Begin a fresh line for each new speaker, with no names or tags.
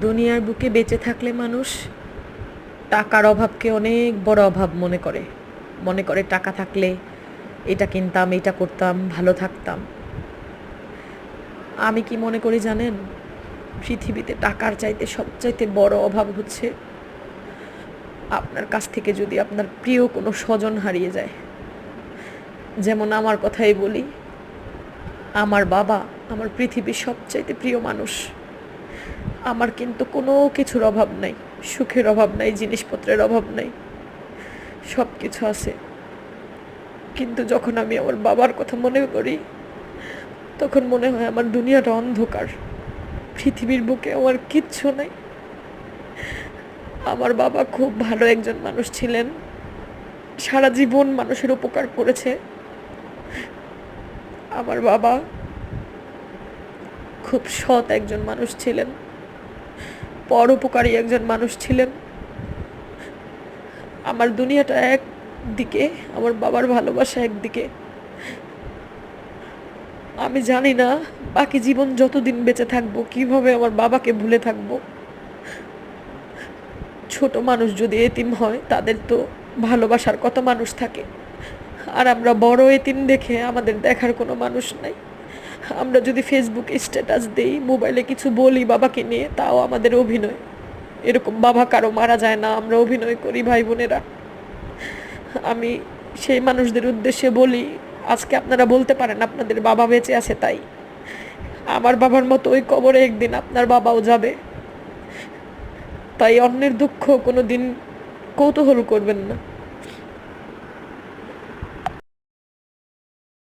দুনিয়ার বুকে বেঁচে থাকলে মানুষ টাকার অভাবকে অনেক বড় অভাব মনে করে টাকা থাকলে এটা কিনতাম, এটা করতাম, ভালো থাকতাম। আমি কি মনে করি জানেন? পৃথিবীতে টাকার চাইতে সবচাইতে বড় অভাব হচ্ছে আপনার কাছ থেকে যদি আপনার প্রিয় কোনো স্বজন হারিয়ে যায়। যেমন আমার কথাই বলি, আমার বাবা আমার পৃথিবীর সবচাইতে প্রিয় মানুষ। আমার কিন্তু কোনো কিছুর অভাব নাই, সুখের অভাব নাই, জিনিসপত্রের অভাব নাই, সব কিছু আছে। কিন্তু যখন আমি আমার বাবার কথা মনে করি তখন মনে হয় আমার দুনিয়াটা অন্ধকার, পৃথিবীর বুকে আমার কিচ্ছু নাই। আমার বাবা খুব ভালো একজন মানুষ ছিলেন, সারা জীবন মানুষের উপকার করেছে। আমার বাবা খুব সৎ একজন মানুষ ছিলেন, পরোপকারী একজন মানুষ ছিলেন। আমার দুনিয়াটা একদিকে, আমার বাবার ভালোবাসা একদিকে। আমি জানি না বাকি জীবন যতদিন বেঁচে থাকবো কিভাবে আমার বাবাকে ভুলে থাকবো। ছোট মানুষ যদি এতিম হয় তাদের তো ভালোবাসার কত মানুষ থাকে, আর আমরা বড় এতিম দেখে আমাদের দেখার কোনো মানুষ নাই। আমরা যদি ফেসবুকে স্ট্যাটাস দেই, মোবাইলে কিছু বলি বাবাকে নিয়ে, তাও আমাদের অভিনয়। এরকম বাবা কারো মারা যায় না, আমরা অভিনয় করি ভাই বোনেরা। আমি সেই মানুষদের উদ্দেশ্যে বলি, আজকে আপনারা বলতে পারেন আপনাদের বাবা বেঁচে আছে, তাই আমার বাবার মতো ওই কবরে একদিন আপনার বাবাও যাবে। তাই অন্যের দুঃখ কোনো দিন কৌতূহল করবেন না।